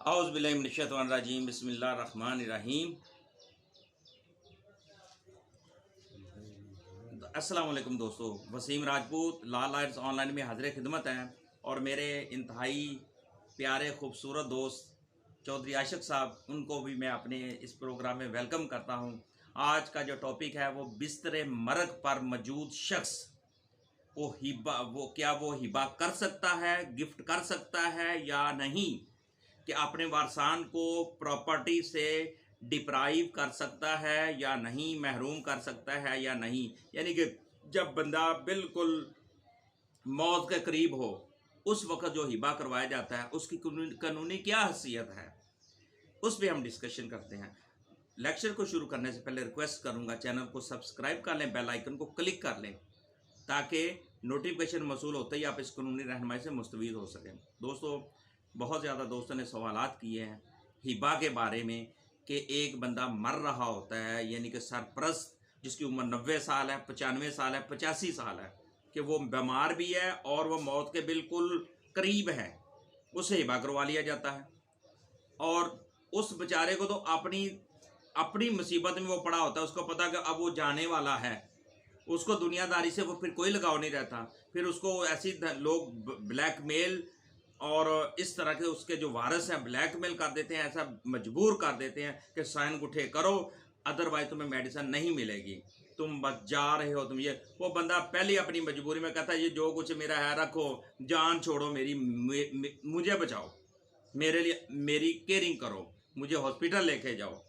औज़ु बिल्लाहि मिनश्शैतानिर्रजीम बिस्मिल्लाहिर्रहमानिर्रहीम। अस्सलाम वालेकुम दोस्तों, वसीम राजपूत लाल लाइट्स ऑनलाइन में हाज़िर खिदमत हैं और मेरे इंतहाई प्यारे खूबसूरत दोस्त चौधरी आशिक साहब, उनको भी मैं अपने इस प्रोग्राम में वेलकम करता हूं। आज का जो टॉपिक है वो बिस्तर मरग पर मौजूद शख्स वो हिबा कर सकता है, गिफ्ट कर सकता है या नहीं, कि अपने वारसान को प्रॉपर्टी से डिप्राइव कर सकता है या नहीं, महरूम कर सकता है या नहीं। यानी कि जब बंदा बिल्कुल मौत के करीब हो उस वक्त जो हिबा करवाया जाता है उसकी कानूनी क्या हैसियत है, उस पर हम डिस्कशन करते हैं। लेक्चर को शुरू करने से पहले रिक्वेस्ट करूंगा चैनल को सब्सक्राइब कर लें, बेल आइकन को क्लिक कर लें ताकि नोटिफिकेशन मौसूल होते ही आप इस कानूनी रहनुमाई से मुस्तफ़ीद हो सकें। दोस्तों, बहुत ज़्यादा दोस्तों ने सवालात किए हैं हिबा के बारे में कि एक बंदा मर रहा होता है, यानी कि सरपरस्त जिसकी उम्र 90 साल है, 95 साल है, 85 साल है, कि वो बीमार भी है और वो मौत के बिल्कुल करीब है, उसे हिबा करवा लिया जाता है। और उस बेचारे को तो अपनी मुसीबत में वो पड़ा होता है, उसको पता कि अब वो जाने वाला है, उसको दुनियादारी से वो फिर कोई लगाव नहीं रहता। फिर उसको ऐसी लोग ब्लैकमेल और इस तरह के उसके जो वारिस हैं ब्लैकमेल कर देते हैं, ऐसा मजबूर कर देते हैं कि साइन गुठे करो, अदरवाइज तुम्हें मेडिसिन नहीं मिलेगी, तुम बच जा रहे हो तुम। ये वो बंदा पहले अपनी मजबूरी में कहता है ये जो कुछ मेरा है रखो, जान छोड़ो मेरी, मुझे बचाओ, मेरे लिए मेरी केयरिंग करो, मुझे हॉस्पिटल लेके जाओ।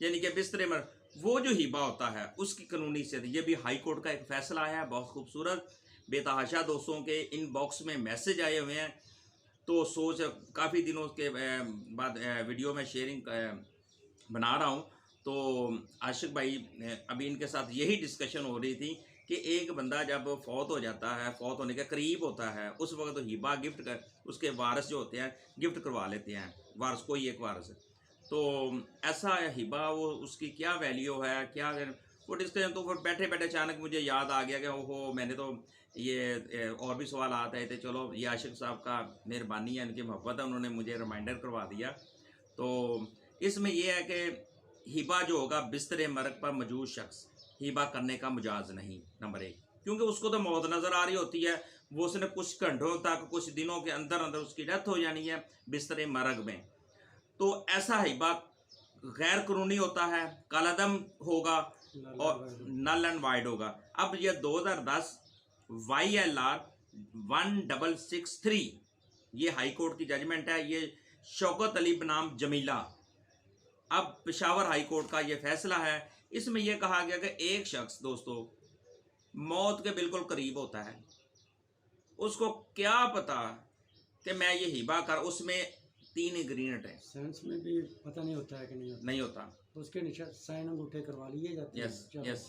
यानी कि बिस्तरे में वो जो हिबा होता है उसकी कानूनी से, ये भी हाई कोर्ट का एक फैसला आया है, बहुत खूबसूरत। बेतहाशा दोस्तों के इनबॉक्स में मैसेज आए हुए हैं, तो सोच काफ़ी दिनों के बाद वीडियो में शेयरिंग बना रहा हूँ। तो आशिक भाई, अभी इनके साथ यही डिस्कशन हो रही थी कि एक बंदा जब फौत हो जाता है, फौत होने के करीब होता है, उस वक्त तो हिबा गिफ्ट कर उसके वारिस जो होते हैं गिफ्ट करवा लेते हैं, वारिस कोई एक वारिस। तो ऐसा हिबा वो उसकी क्या वैल्यू है, क्या वो डिस्कशन। तो फिर बैठे बैठे अचानक मुझे याद आ गया कि ओहो, मैंने तो ये और भी सवाल आते हैं, चलो ये आशिक साहब का मेहरबानी है, इनकी मोहब्बत है, उन्होंने मुझे रिमाइंडर करवा दिया। तो इसमें यह है कि हिबा जो होगा बिस्तर मरग पर मौजूद शख्स हिबा करने का मुजाज नहीं, नंबर एक, क्योंकि उसको तो मौत नज़र आ रही होती है, वो उसने कुछ घंटों तक कुछ दिनों के अंदर अंदर उसकी डेथ हो जानी है बिस्तर मरग में। तो ऐसा हिबा गैर कानूनी होता है, कालादम होगा और नल एंड वाइड होगा। अब ये 2010 YLR 1663 ये हाई कोर्ट की जजमेंट है, ये शौकत अली बनाम जमीला, अब पेशावर हाई कोर्ट का ये फैसला है। इसमें यह कहा गया कि एक शख्स दोस्तों मौत के बिल्कुल करीब होता है, उसको क्या पता कि मैं ये हिबा कर, उसमें 3 इंग्रीडिएंट है, साइंस में भी पता नहीं होता है कि नहीं होता, तो उसके निशान साइन अंगूठे करवा लिए जाते हैं। यस,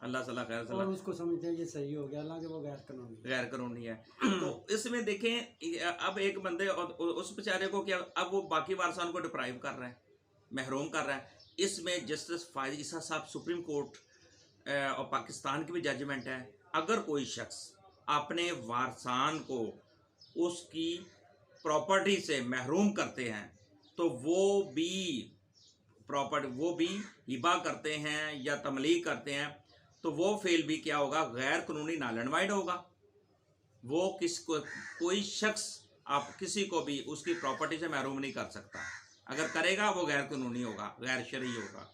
अल्लाह सलाह खैर सलाह, और उसको समझते हैं ये सही हो गया, हालांकि वो गैर कानूनी है। तो इसमें देखें, अब एक बंदे और उस बेचारे को क्या, अब वो बाकी वारसान को डिप्राइव कर रहे हैं, महरूम कर रहा है। इसमें जस्टिस फायद ईसा साहब सुप्रीम कोर्ट और पाकिस्तान की भी जजमेंट है, अगर कोई शख्स अपने वारसान को उसकी प्रॉपर्टी से महरूम करते हैं तो वो भी हिबा करते हैं या तमलीक करते हैं, तो वो फेल भी क्या होगा, गैर कानूनी नल एंड वाइड होगा। वो कोई शख्स आप किसी को भी उसकी प्रॉपर्टी से महरूम नहीं कर सकता, अगर करेगा वो गैर कानूनी होगा, गैर शरई होगा।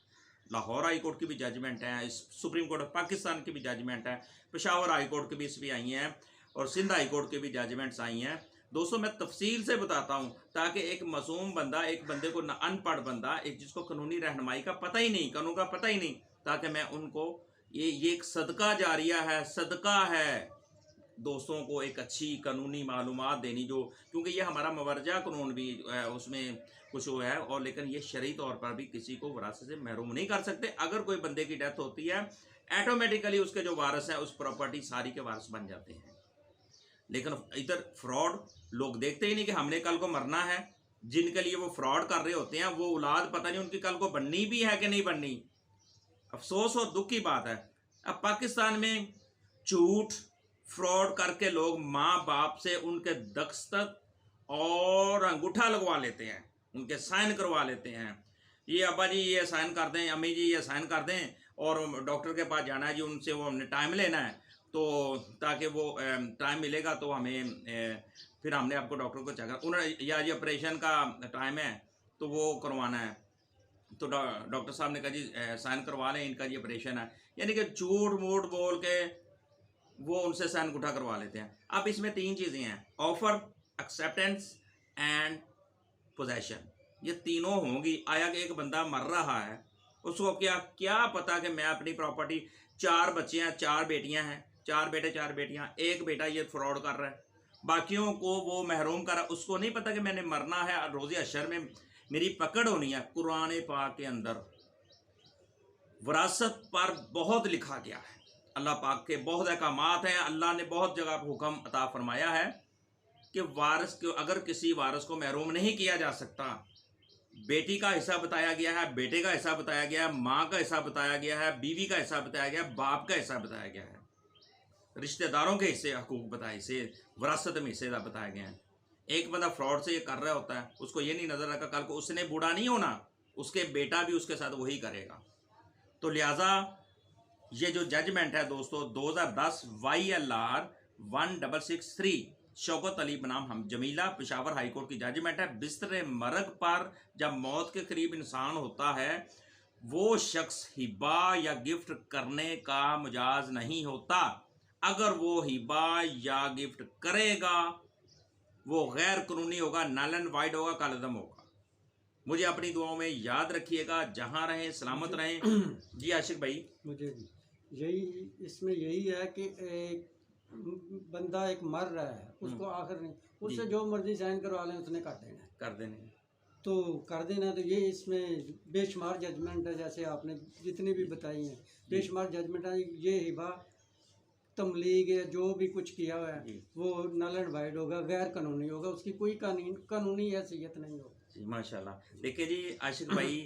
लाहौर हाई कोर्ट की भी जजमेंट है, सुप्रीम कोर्ट ऑफ पाकिस्तान की भी जजमेंट है, पेशावर हाई कोर्ट की भी इस भी आई हैं और सिंध हाई कोर्ट की भी जजमेंट्स आई हैं। दोस्तों, मैं तफसील से बताता हूं ताकि एक मासूम बंदा, एक बंदे को अनपढ़ बंदा, एक जिसको कानूनी रहनुमाई का पता ही नहीं, कानून का पता ही नहीं, ताकि मैं उनको ये एक सदका जारिया है, सदका है दोस्तों को एक अच्छी कानूनी मालूमात देनी, जो क्योंकि ये हमारा मवर्जा कानून भी उसमें कुछ वो है, और लेकिन ये शरई तौर पर भी किसी को विरासत से महरूम नहीं कर सकते। अगर कोई बंदे की डेथ होती है ऑटोमेटिकली उसके जो वारिस हैं उस प्रॉपर्टी सारी के वारिस बन जाते हैं। लेकिन इधर फ्रॉड लोग देखते ही नहीं कि हमने कल को मरना है, जिनके लिए वो फ्रॉड कर रहे होते हैं वो औलाद पता नहीं उनकी कल को बननी भी है कि नहीं बननी। अफसोस और दुख की बात है, अब पाकिस्तान में झूठ फ्रॉड करके लोग माँ बाप से उनके दस्तखत और अंगूठा लगवा लेते हैं, उनके साइन करवा लेते हैं। ये अब्बा जी ये साइन कर दें, अम्मी जी ये साइन कर दें, और डॉक्टर के पास जाना है जी, उनसे वो हमने टाइम लेना है, तो ताकि वो टाइम मिलेगा तो हमें फिर हमने आपको डॉक्टर को चेक उन्होंने, या ये ऑपरेशन का टाइम है तो वो करवाना है, तो डॉक्टर साहब ने कहा जी साइन करवा लें, इनका जी ऑपरेशन है। यानी कि झूठ मूठ बोल के वो उनसे साइन अंगूठा करवा लेते हैं। अब इसमें 3 चीज़ें हैं, ऑफर, एक्सेप्टेंस एंड पोजेशन। ये तीनों होंगी। आया कि एक बंदा मर रहा है, उसको क्या पता कि मैं अपनी प्रॉपर्टी, 4 बच्चे हैं, 4 बेटियां हैं, 4 बेटे 4 बेटियां, एक बेटा ये फ्रॉड कर रहा है, बाकियों को वो महरूम कर रहा है। उसको नहीं पता कि मैंने मरना है, रोज़े अशर में मेरी पकड़ होनी है। कुरान पाक के अंदर विरासत पर बहुत लिखा गया है, अल्लाह पाक के बहुत अहकामात हैं। अल्लाह ने बहुत जगह हुक्म अता फरमाया है कि वारिस को, अगर किसी वारिस को महरूम नहीं किया जा सकता, बेटी का हिस्सा बताया गया है, बेटे का हिस्सा बताया गया है, माँ का हिस्सा बताया गया है, बीवी का हिस्सा बताया गया है, बाप का हिस्सा बताया गया है, रिश्तेदारों के हिस्से हकूक बताए, हिस्से विरासत में हिस्से बताए गए हैं। एक बंदा फ्रॉड से ये कर रहा होता है, उसको ये नहीं नजर रखा कल को उसने बूढ़ा नहीं होना, उसके बेटा भी उसके साथ वही करेगा। तो लिहाजा ये जो जजमेंट है दोस्तों 2010 YLR 1663 शौकत अली बनाम हम जमीला पेशावर हाई कोर्ट की जजमेंट है। बिस्तर मरग पर जब मौत के करीब इंसान होता है, वो शख्स हिबा या गिफ्ट करने का मुजाज नहीं होता। अगर वो हिबा या गिफ्ट करेगा वो गैर कानूनी होगा, नल एंड वाइड होगा, कालदम होगा। मुझे अपनी दुआओं में याद रखिएगा, जहां रहें सलामत रहें। जी आशिक भाई, मुझे यही इसमें यही है कि एक बंदा एक मर रहा है, उसको आखिर नहीं, उससे जो मर्जी साइन करवा लें उसने कर देना है, कर देने तो कर देना। तो ये इसमें बेशुमार जजमेंट है, जैसे आपने जितनी भी बताई हैं बेशुमार जजमेंट है। ये हिबा तमलीग है, जो भी कुछ किया हुआ है वो नल एंड वाइड होगा, गैर कानूनी होगा, उसकी कोई कानूनी हैसियत नहीं होगी। जी माशाल्लाह। देखिए जी आशिक भाई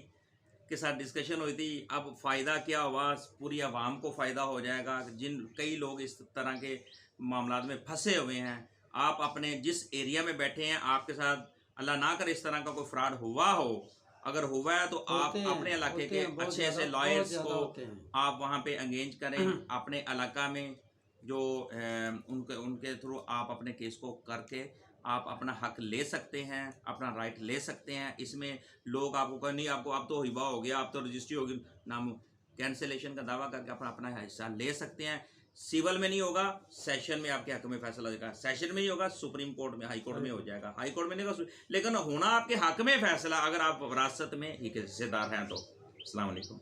के साथ डिस्कशन हुई थी, अब फ़ायदा क्या हुआ, पूरी आवाम को फ़ायदा हो जाएगा। जिन कई लोग इस तरह के मामलात में फंसे हुए हैं, आप अपने जिस एरिया में बैठे हैं, आपके साथ अल्लाह ना करे इस तरह का कोई फ्रॉड हुआ हो, अगर हुआ है तो आप अपने इलाके के अच्छे से लॉयर्स को आप वहाँ पे एंगेज करें। अपने इलाका में जो उनके थ्रू आप अपने केस को करके आप अपना हक ले सकते हैं, अपना राइट ले सकते हैं। इसमें लोग आपको कहें नहीं, आपको अब तो हिबा हो गया, अब तो रजिस्ट्री होगी, नाम कैंसिलेशन का दावा करके अपना हिस्सा ले सकते हैं। सिविल में नहीं होगा, सेशन में आपके हक में फैसला देगा। सेशन में ही होगा, सुप्रीम कोर्ट में, हाई कोर्ट में हो जाएगा। हाई कोर्ट में नहीं होगा, लेकिन होना आपके हक में फैसला, अगर आप विरासत में हिस्सेदार हैं तो। अस्सलाम वालेकुम।